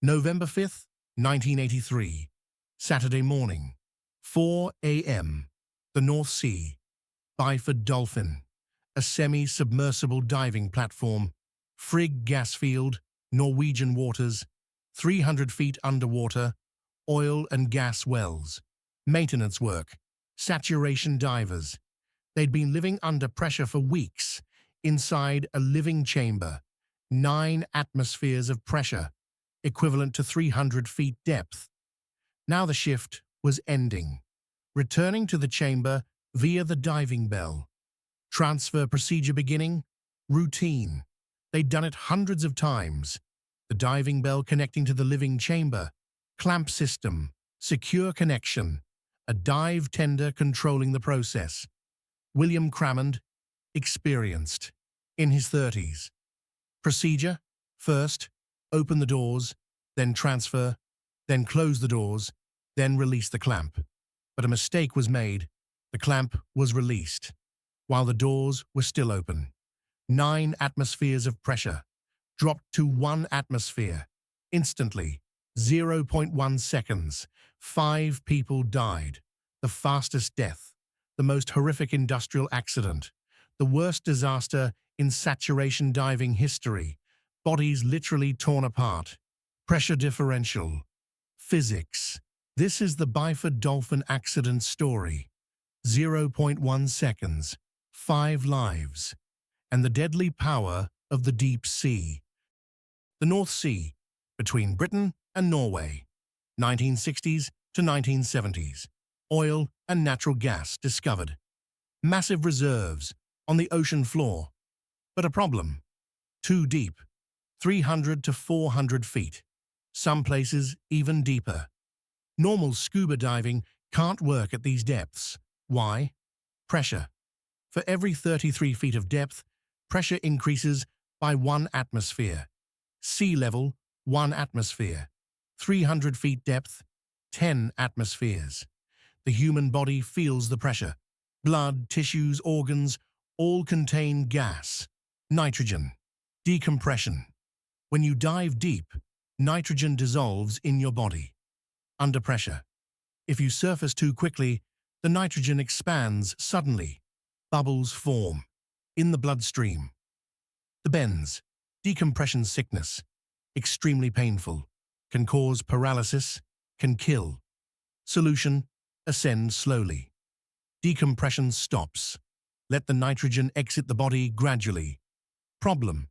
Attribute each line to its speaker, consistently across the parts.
Speaker 1: November 5th, 1983. Saturday morning. 4 a.m. The North Sea. Byford Dolphin. A semi-submersible diving platform. Frigg gas field. Norwegian waters. 300 feet underwater. Oil and gas wells. Maintenance work. Saturation divers. They'd been living under pressure for weeks, inside a living chamber. 9 atmospheres of pressure, equivalent to 300 feet depth. Now the shift was ending. Returning to the chamber via the diving bell. Transfer procedure beginning. Routine. They'd done it hundreds of times. The diving bell connecting to the living chamber. Clamp system. Secure connection. A dive tender controlling the process. William Crammond, experienced, in his 30s. Procedure: first, open the doors, then transfer, then close the doors, then release the clamp. But a mistake was made. The clamp was released, while the doors were still open. 9 atmospheres of pressure, dropped to 1 atmosphere. Instantly, 0.1 seconds, 5 people died. The fastest death, the most horrific industrial accident, the worst disaster in saturation diving history, bodies literally torn apart. Pressure differential. Physics. This is the Byford Dolphin Accident story. 0.1 seconds, 5 lives, and the deadly power of the deep sea. The North Sea, between Britain and Norway, 1960s to 1970s. Oil and natural gas discovered. Massive reserves on the ocean floor. But a problem. Too deep. 300 to 400 feet. Some places even deeper. Normal scuba diving can't work at these depths. Why? Pressure. For every 33 feet of depth, pressure increases by 1 atmosphere. Sea level, 1 atmosphere. 300 feet depth, 10 atmospheres. The human body feels the pressure. Blood, tissues, organs, all contain gas. Nitrogen. Decompression. When you dive deep, nitrogen dissolves in your body. Under pressure. If you surface too quickly, the nitrogen expands suddenly. Bubbles form. In the bloodstream. The bends. Decompression sickness. Extremely painful. Can cause paralysis. Can kill. Solution: ascend slowly. Decompression stops. Let the nitrogen exit the body gradually. Problem: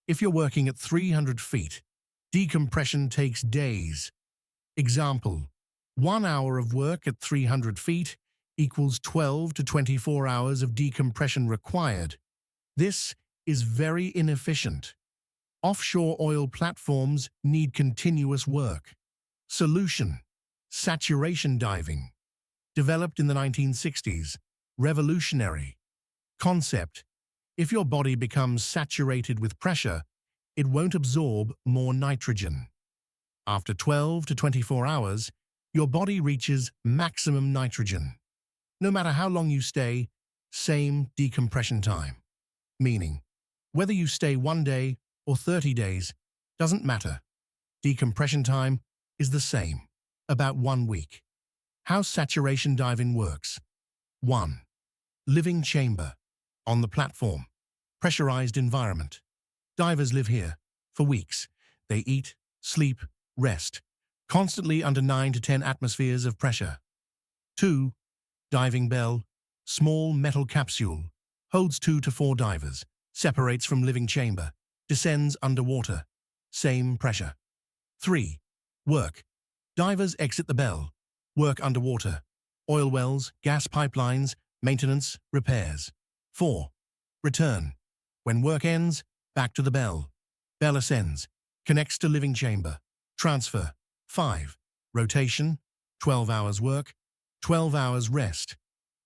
Speaker 1: if you're working at 300 feet, decompression takes days. Example: 1 hour of work at 300 feet equals 12 to 24 hours of decompression required. This is very inefficient. Offshore oil platforms need continuous work. Solution: saturation diving. Developed in the 1960s. Revolutionary. Concept: if your body becomes saturated with pressure, it won't absorb more nitrogen. After 12 to 24 hours, your body reaches maximum nitrogen. No matter how long you stay, same decompression time. Meaning, whether you stay 1 day or 30 days, doesn't matter. Decompression time is the same, about 1 week. How saturation diving works. 1. Living chamber. On the platform. Pressurized environment. Divers live here for weeks. They eat, sleep, rest, constantly under 9 to 10 atmospheres of pressure. 2. Diving bell. Small metal capsule. Holds 2 to 4 divers. Separates from living chamber. Descends underwater. Same pressure. 3. Work. Divers exit the bell. Work underwater. Oil wells, gas pipelines, maintenance, repairs. 4. Return. When work ends, back to the bell. Bell ascends. Connects to living chamber. Transfer. 5. Rotation. 12 hours work. 12 hours rest.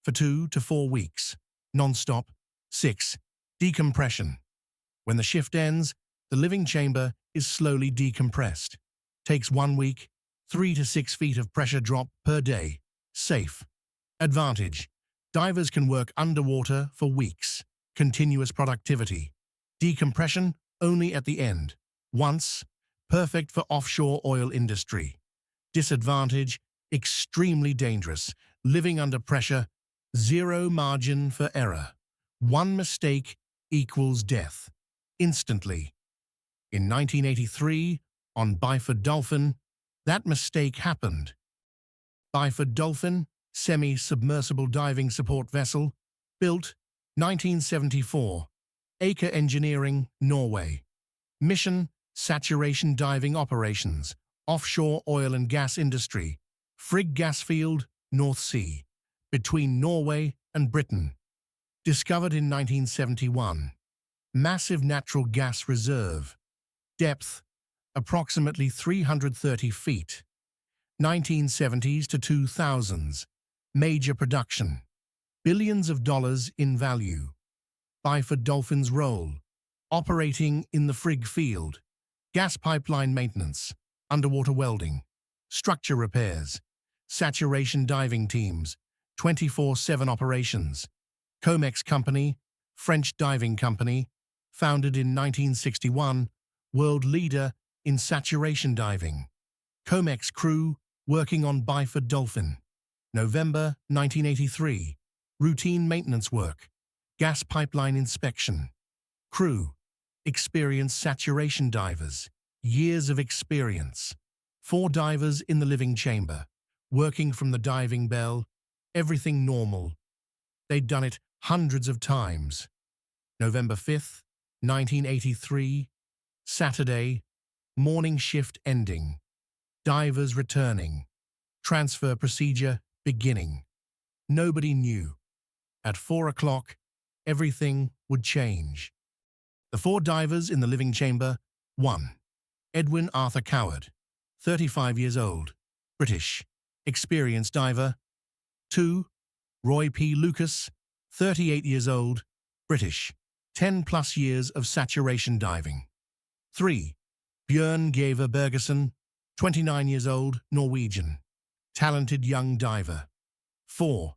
Speaker 1: For 2 to 4 weeks. Non-stop. 6. Decompression. When the shift ends, the living chamber is slowly decompressed. Takes 1 week. 3 to 6 feet of pressure drop per day. Safe. Advantage: divers can work underwater for weeks. Continuous productivity. Decompression only at the end. Once Perfect for offshore oil industry. Disadvantage, extremely dangerous. Living under pressure, zero margin for error. One mistake equals death. Instantly. In 1983, on Byford Dolphin, that mistake happened. Byford Dolphin, semi-submersible diving support vessel, built 1974. Aker Engineering, Norway. Mission, saturation diving operations, offshore oil and gas industry, Frigg gas field, North Sea, between Norway and Britain. Discovered in 1971. Massive natural gas reserve. Depth, approximately 330 feet. 1970s to 2000s. Major production. Billions of dollars in value. Byford Dolphin's role. Operating in the Frigg field. Gas pipeline maintenance. Underwater welding. Structure repairs. Saturation diving teams. 24/7 operations. Comex Company, French diving company, founded in 1961, world leader in saturation diving. Comex crew working on Byford Dolphin. November 1983, routine maintenance work, gas pipeline inspection. Crew, experienced saturation divers, years of experience. 4 divers in the living chamber, working from the diving bell, everything normal. They'd done it hundreds of times. November 5th, 1983, Saturday, morning shift ending. Divers returning. Transfer procedure beginning. Nobody knew. At 4 o'clock, everything would change. The 4 divers in the living chamber. 1. Edwin Arthur Coward, 35 years old, British, experienced diver. 2. Roy P. Lucas, 38 years old, British, 10+ years of saturation diving. 3. Bjørn Bergersen, 29 years old, Norwegian, talented young diver. 4.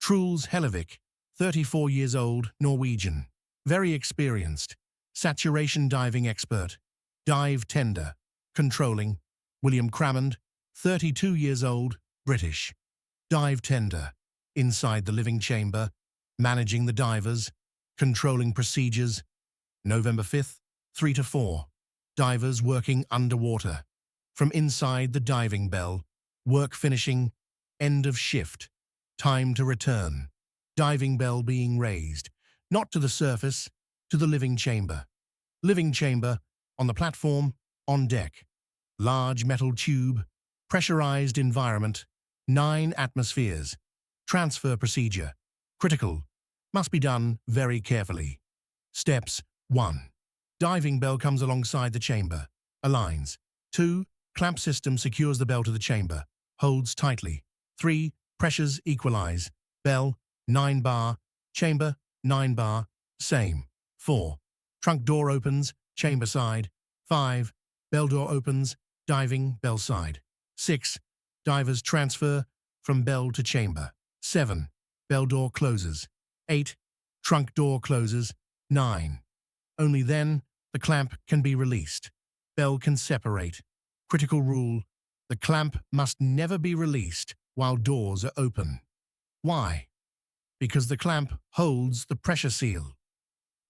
Speaker 1: Truls Hellevik, 34 years old, Norwegian, very experienced, saturation diving expert, dive tender, controlling. Crammond, 32 years old, British, dive tender, inside the living chamber, managing the divers, controlling procedures. November 5th, 3 to 4. Divers working underwater. From inside the diving bell, work finishing, end of shift, time to return. Diving bell being raised, not to the surface, to the living chamber. Living chamber, on the platform, on deck. Large metal tube, pressurized environment, 9 atmospheres. Transfer procedure, critical, must be done very carefully. Steps: 1. Diving bell comes alongside the chamber, aligns. 2. Clamp system secures the bell to the chamber, holds tightly. 3. Pressures equalize. Bell, 9 bar, chamber, 9 bar, same. 4. Trunk door opens, chamber side. 5. Bell door opens, diving bell side. 6. Divers transfer from bell to chamber. 7. Bell door closes. 8. Trunk door closes. 9. Only then the clamp can be released. Bell can separate. Critical rule: the clamp must never be released while doors are open. Why? Because the clamp holds the pressure seal.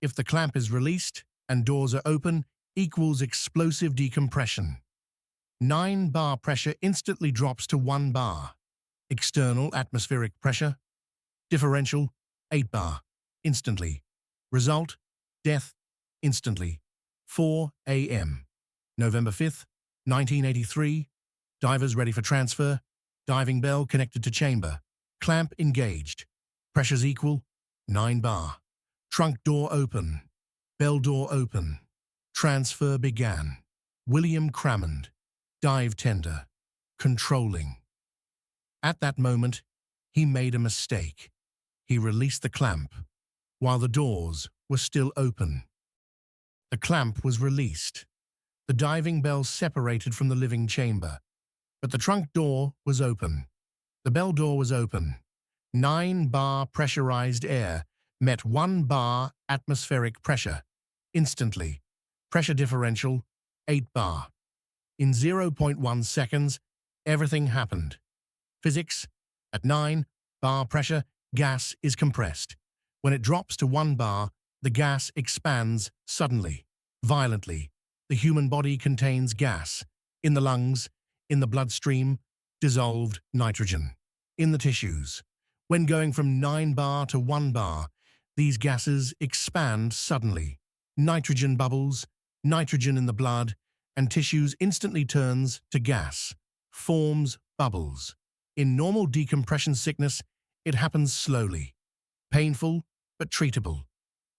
Speaker 1: If the clamp is released and doors are open, equals explosive decompression. 9 bar pressure instantly drops to 1 bar. External atmospheric pressure. Differential, 8 bar, instantly. Result: death, instantly. 4 a.m. November 5th, 1983. Divers ready for transfer. Diving bell connected to chamber. Clamp engaged. Pressures equal, 9 bar. Trunk door open. Bell door open. Transfer began. Crammond, dive tender, controlling. At that moment, he made a mistake. He released the clamp while the doors were still open. The clamp was released. The diving bell separated from the living chamber, but the trunk door was open. The bell door was open. 9 bar pressurized air met 1 bar atmospheric pressure. Instantly. Pressure differential, 8 bar. In 0.1 seconds, everything happened. Physics: at 9 bar pressure, gas is compressed. When it drops to 1 bar, the gas expands suddenly, violently. The human body contains gas in the lungs, in the bloodstream, dissolved nitrogen, in the tissues. When going from 9 bar to 1 bar, these gases expand suddenly. Nitrogen bubbles, nitrogen in the blood and tissues instantly turns to gas, forms bubbles. In normal decompression sickness, it happens slowly, painful but treatable.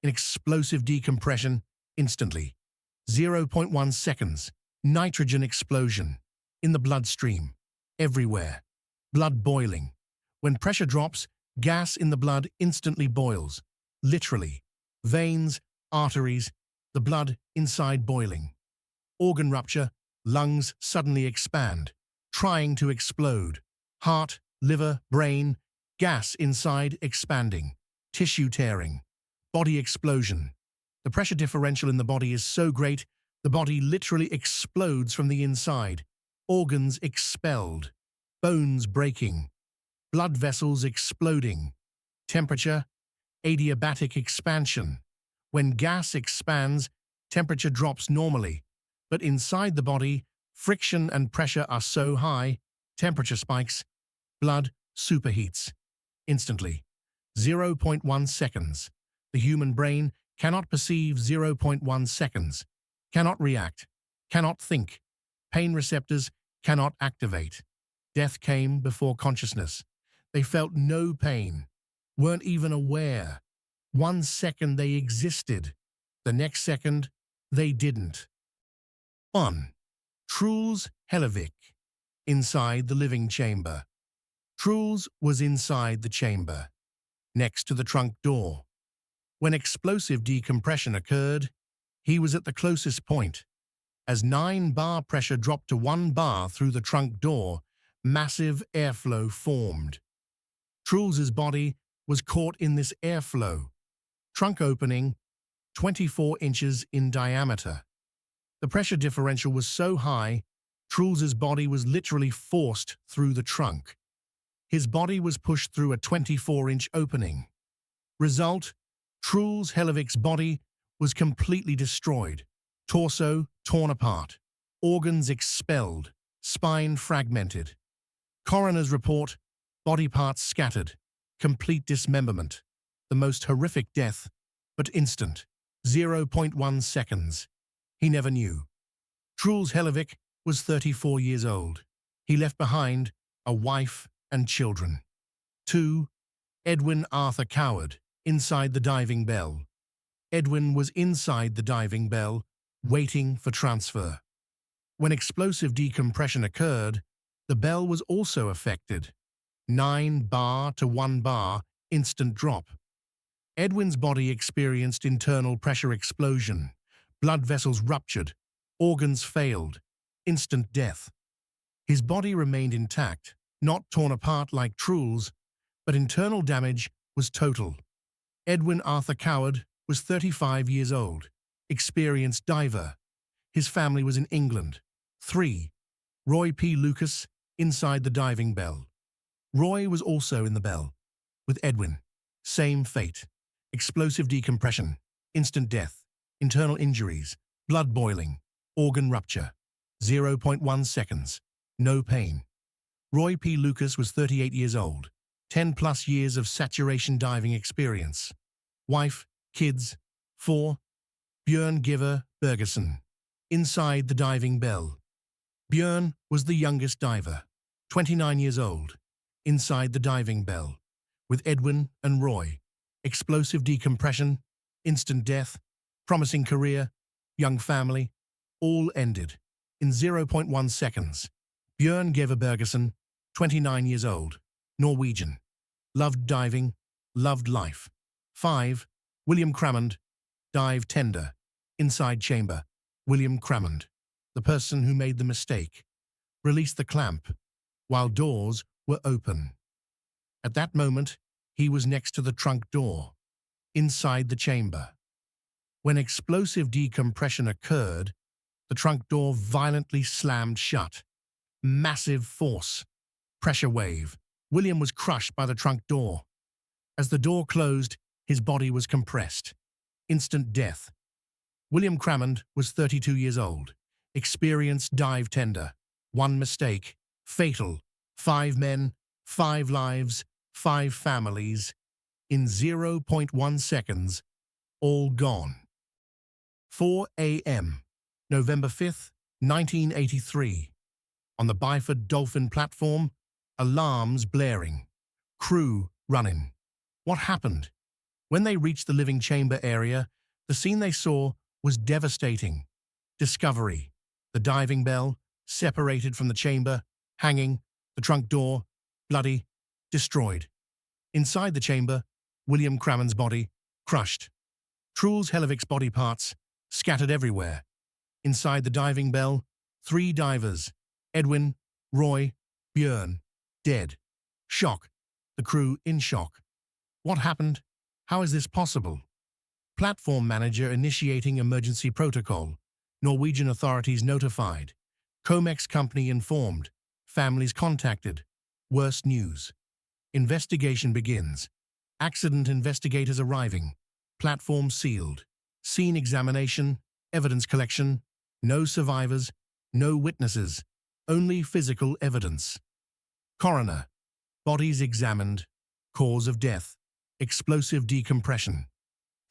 Speaker 1: In explosive decompression, instantly. 0.1 seconds, nitrogen explosion, in the bloodstream, everywhere. Blood boiling. When pressure drops, gas in the blood instantly boils, literally. Veins, arteries, the blood inside boiling. Organ rupture, lungs suddenly expand, trying to explode. Heart, liver, brain, gas inside expanding. Tissue tearing. Body explosion. The pressure differential in the body is so great, the body literally explodes from the inside. Organs expelled. Bones breaking. Blood vessels exploding. Temperature, adiabatic expansion. When gas expands, temperature drops normally, but inside the body, friction and pressure are so high, temperature spikes, blood superheats. Instantly. 0.1 seconds. The human brain cannot perceive 0.1 seconds, cannot react, cannot think. Pain receptors cannot activate. Death came before consciousness. They felt no pain, weren't even aware. 1 second they existed. The next second, they didn't. 1. Truls Hellevik. Inside the living chamber. Truls was inside the chamber, next to the trunk door. When explosive decompression occurred, he was at the closest point. As 9 bar pressure dropped to 1 bar through the trunk door, massive airflow formed. Truls's body was caught in this airflow. Trunk opening, 24 inches in diameter. The pressure differential was so high, Truls's body was literally forced through the trunk. His body was pushed through a 24-inch opening. Result: Truls Hellevik's body was completely destroyed. Torso torn apart. Organs expelled. Spine fragmented. Coroner's report: body parts scattered. Complete dismemberment. The most horrific death, but instant. 0.1 seconds. He never knew. Truls Hellevik was 34 years old. He left behind a wife and children. 2. Edwin Arthur Coward, inside the diving bell. Edwin was inside the diving bell, waiting for transfer. When explosive decompression occurred, the bell was also affected. 9 bar to 1 bar, instant drop. Edwin's body experienced internal pressure explosion. Blood vessels ruptured. Organs failed. Instant death. His body remained intact, not torn apart like Truls, but internal damage was total. Edwin Arthur Coward was 35 years old, experienced diver. His family was in England. 3. Roy P. Lucas, inside the diving bell. Roy was also in the bell, with Edwin. Same fate. Explosive decompression, instant death, internal injuries, blood boiling, organ rupture. 0.1 seconds. No pain. Roy P. Lucas was 38 years old, 10+ years of saturation diving experience. Wife, kids. 4. Bjørn Bergersen, inside the diving bell. Bjørn was the youngest diver, 29 years old, inside the diving bell, with Edwin and Roy. Explosive decompression, instant death, promising career, young family, all ended in 0.1 seconds. Bjørn Bergersen, 29 years old, Norwegian, loved diving, loved life. 5. William Crammond, dive tender, inside chamber. William Crammond, the person who made the mistake, released the clamp while doors were open. At that moment, he was next to the trunk door, inside the chamber. When explosive decompression occurred, The trunk door violently slammed shut. Massive force. Pressure wave. William was crushed by the trunk door. As the door closed, his body was compressed. Instant death. William Crammond was 32 years old. Experienced dive tender. One mistake. Fatal. 5 men, 5 lives, 5 families. In 0.1 seconds, all gone. 4 a.m., November 5th, 1983. On the Byford Dolphin platform, alarms blaring. Crew running. What happened? When they reached the living chamber area, the scene they saw was devastating. Discovery. The diving bell, separated from the chamber, hanging, the trunk door, bloody, destroyed. Inside the chamber, William Crammond's body, crushed. Truls Hellevik's body parts, scattered everywhere. Inside the diving bell, 3 divers, Edwin, Roy, Bjørn, dead. Shock. The crew in shock. What happened? How is this possible? Platform manager initiating emergency protocol. Norwegian authorities notified. Comex company informed. Families contacted. Worst news. Investigation begins. Accident investigators arriving. Platform sealed. Scene examination. Evidence collection. No survivors. No witnesses. Only physical evidence. Coroner. Bodies examined. Cause of death. Explosive decompression.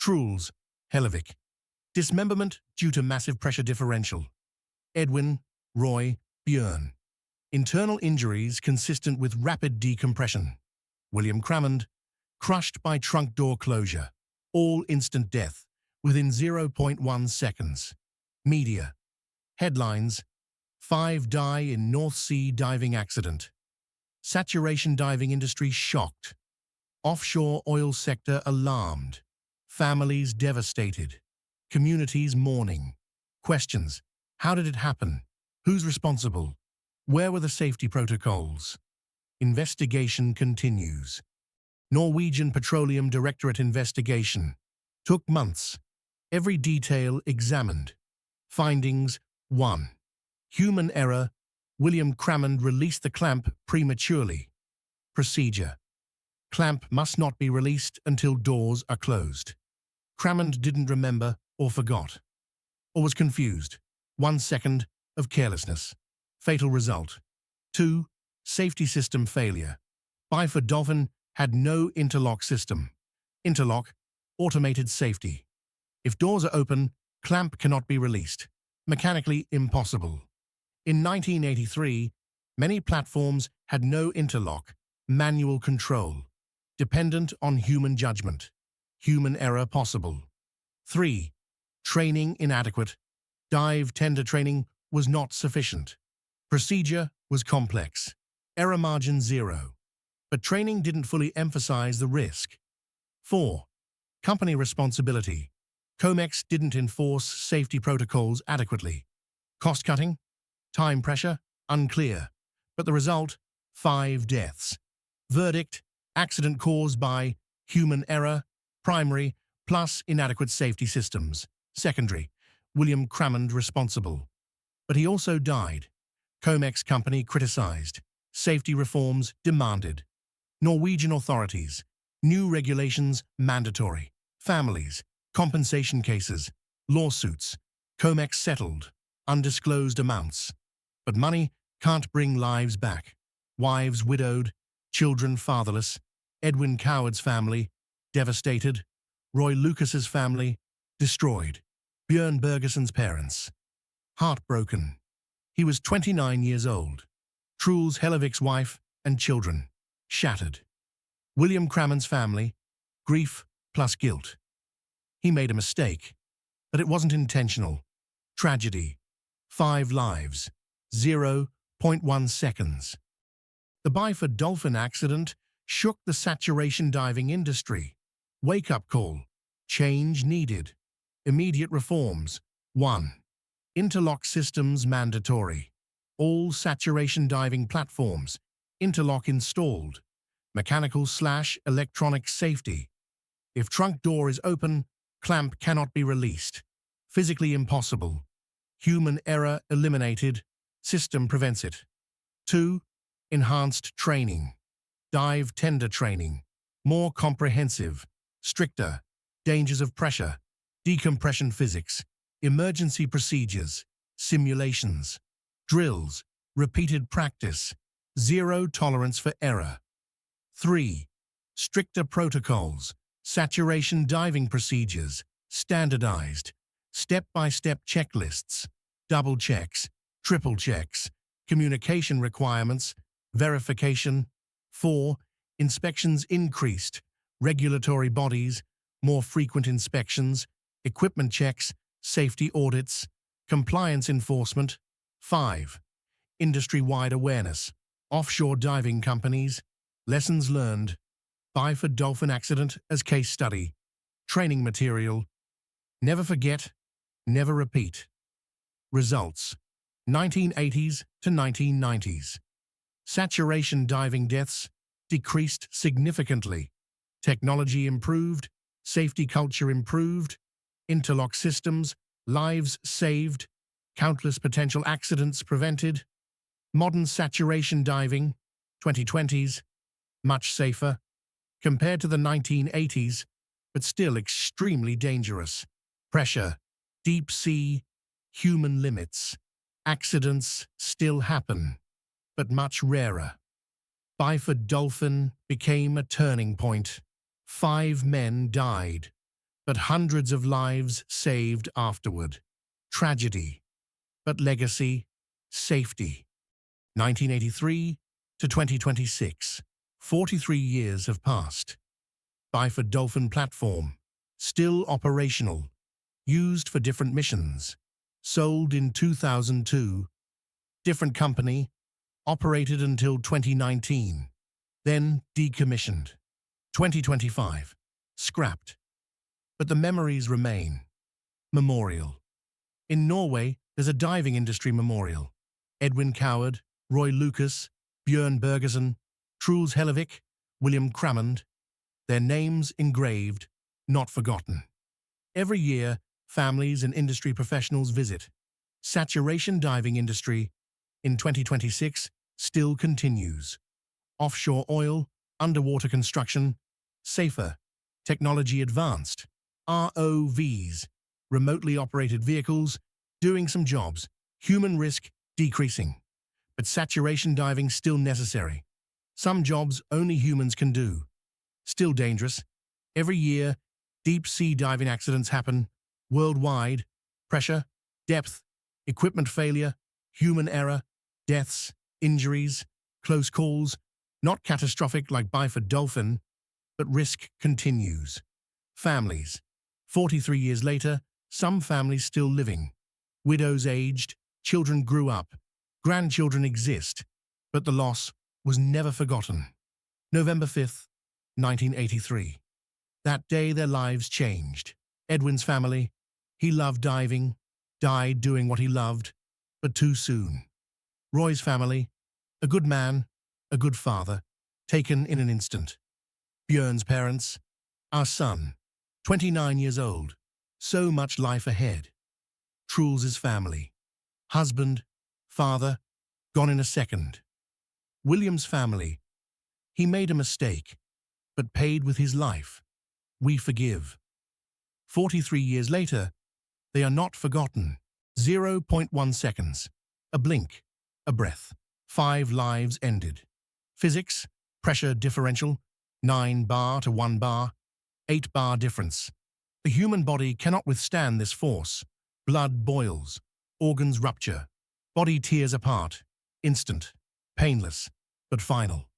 Speaker 1: Truls, Hellevik. Dismemberment due to massive pressure differential. Edwin, Roy, Bjørn. Internal injuries consistent with rapid decompression. William Crammond, crushed by trunk door closure. All instant death, within 0.1 seconds. Media. Headlines. 5 die in North Sea diving accident. Saturation diving industry shocked. Offshore oil sector alarmed. Families devastated. Communities mourning. Questions. How did it happen? Who's responsible? Where were the safety protocols? Investigation continues. Norwegian Petroleum Directorate investigation. Took months. Every detail examined. Findings. 1. Human error. William Crammond released the clamp prematurely. Procedure. Clamp must not be released until doors are closed. Crammond didn't remember or forgot. Or was confused. 1 second of carelessness. Fatal result. 2. Safety system failure. Byford Dolphin had no interlock system. Interlock, automated safety. If doors are open, clamp cannot be released. Mechanically impossible. In 1983, many platforms had no interlock, manual control, dependent on human judgment. Human error possible. 3. Training inadequate. Dive tender training was not sufficient. Procedure was complex. Error margin 0. But training didn't fully emphasize the risk. 4. Company responsibility. Comex didn't enforce safety protocols adequately. Cost cutting? Time pressure? Unclear. But the result? 5 deaths. Verdict? Accident caused by human error, primary, plus inadequate safety systems. Secondary. William Crammond responsible. But he also died. Comex company criticized. Safety reforms demanded. Norwegian authorities. New regulations mandatory. Families. Compensation cases. Lawsuits. Comex settled. Undisclosed amounts. But money can't bring lives back. Wives widowed. Children fatherless. Edwin Coward's family devastated. Roy Lucas's family destroyed. Bjørn Bergersen's parents heartbroken. He was 29 years old. Truls Hellevik's wife and children shattered. William Crammond's family, grief plus guilt. He made a mistake, but it wasn't intentional. Tragedy. 5 lives. 0.1 seconds. The Byford Dolphin accident shook the saturation diving industry. Wake-up call. Change needed. Immediate reforms. 1. Interlock systems mandatory. All saturation diving platforms. Interlock installed. Mechanical/electronic safety. If trunk door is open, clamp cannot be released. Physically impossible. Human error eliminated. System prevents it. 2. Enhanced training. Dive tender training. More comprehensive. Stricter. Dangers of pressure. Decompression physics. Emergency procedures. Simulations. Drills. Repeated practice. Zero tolerance for error. 3. Stricter protocols. Saturation diving procedures. Standardized. Step-by-step checklists. Double checks. Triple checks. Communication requirements. Verification. 4. Inspections increased. Regulatory bodies. More frequent inspections. Equipment checks. Safety audits. Compliance enforcement. 5. Industry-wide awareness. Offshore diving companies. Lessons learned. Byford Dolphin Accident as case study. Training material. Never forget, never repeat. Results. 1980s to 1990s. Saturation diving deaths decreased significantly. Technology improved. Safety culture improved. Interlock systems. Lives saved. Countless potential accidents prevented. Modern saturation diving, 2020s, much safer, compared to the 1980s, but still extremely dangerous. Pressure, deep sea, human limits. Accidents still happen, but much rarer. Byford Dolphin became a turning point. 5 men died, but hundreds of lives saved afterward. Tragedy, but legacy, safety. 1983 to 2026. 43 years have passed. Byford Dolphin Platform, still operational, used for different missions. Sold in 2002. Different company, operated until 2019. Then decommissioned. 2025. Scrapped. But the memories remain. Memorial. In Norway, there's a diving industry memorial. Edwin Coward, Roy Lucas, Bjørn Bergersen, Truls Hellevik, William Crammond. Their names engraved, not forgotten. Every year, families and industry professionals visit. Saturation diving industry in 2026 still continues. Offshore oil, underwater construction, safer, technology advanced, ROVs, remotely operated vehicles, doing some jobs, human risk decreasing. But saturation diving still necessary. Some jobs only humans can do. Still dangerous. Every year, deep-sea diving accidents happen worldwide. Pressure, depth, equipment failure, human error, deaths, injuries, close calls, not catastrophic like Byford Dolphin, but risk continues. Families. 43 years later, some families still living. Widows aged, children grew up, grandchildren exist, but the loss was never forgotten. November 5th, 1983. That day their lives changed. Edwin's family, he loved diving, died doing what he loved, but too soon. Roy's family, a good man, a good father, taken in an instant. Bjørn's parents, our son, 29 years old, so much life ahead. Truls' family, husband, father, gone in a second. William's family, he made a mistake, but paid with his life. We forgive. 43 years later, they are not forgotten. 0.1 seconds, a blink, a breath. 5 lives ended. Physics, pressure differential, 9 bar to 1 bar, 8 bar difference. The human body cannot withstand this force. Blood boils, organs rupture, body tears apart, instant, painless, but final.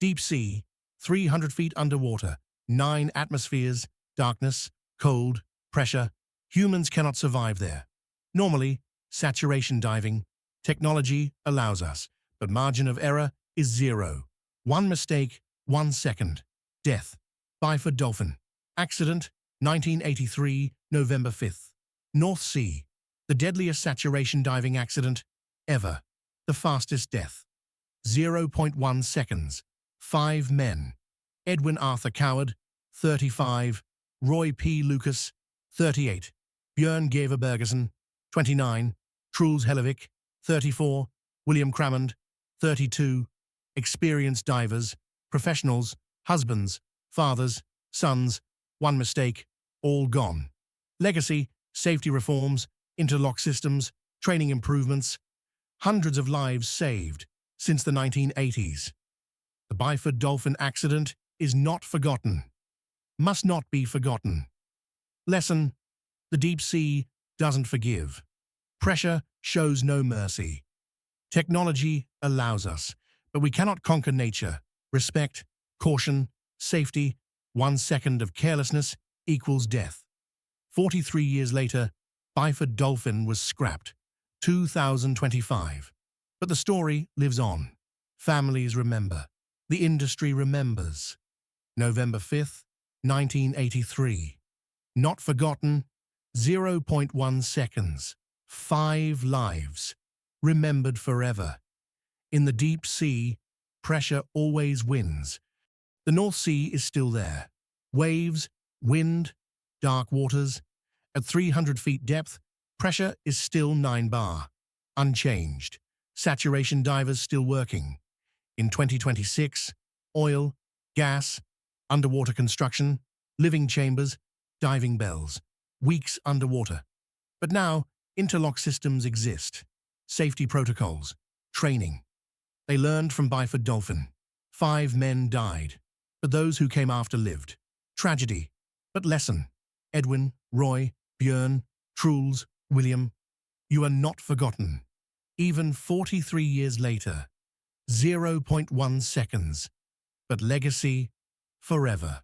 Speaker 1: Deep sea, 300 feet underwater, 9 atmospheres, darkness, cold, pressure. Humans cannot survive there. Normally, saturation diving, technology allows us, but margin of error is 0. 1 mistake, 1 second. Death. Byford Dolphin Accident, 1983, November 5th. North Sea. The deadliest saturation diving accident ever. The fastest death. 0.1 seconds. 5 men. Edwin Arthur Coward, 35. Roy P. Lucas, 38. Bjørn Bergersen, 29. Truls Hellevik, 34, William Crammond, 32, experienced divers, professionals, husbands, fathers, sons, one mistake, all gone. Legacy, safety reforms, interlock systems, training improvements, hundreds of lives saved since the 1980s. The Byford Dolphin Accident is not forgotten. Must not be forgotten. Lesson: the deep sea doesn't forgive. Pressure shows no mercy. Technology allows us, but we cannot conquer nature. Respect, caution, safety, 1 second of carelessness equals death. 43 years later, Byford Dolphin was scrapped. 2025. But the story lives on. Families remember. The industry remembers. November 5th, 1983. Not forgotten, 0.1 seconds. 5 lives. Remembered forever. In the deep sea, pressure always wins. The North Sea is still there. Waves, wind, dark waters. At 300 feet depth, pressure is still 9 bar. Unchanged. Saturation divers still working. In 2026, oil, gas, underwater construction, living chambers, diving bells, weeks underwater. But now, interlock systems exist. Safety protocols, training. They learned from Byford Dolphin. 5 men died, but those who came after lived. Tragedy, but lesson. Edwin, Roy, Bjørn, Truls, William, you are not forgotten. Even 43 years later, 0.1 seconds, but legacy forever.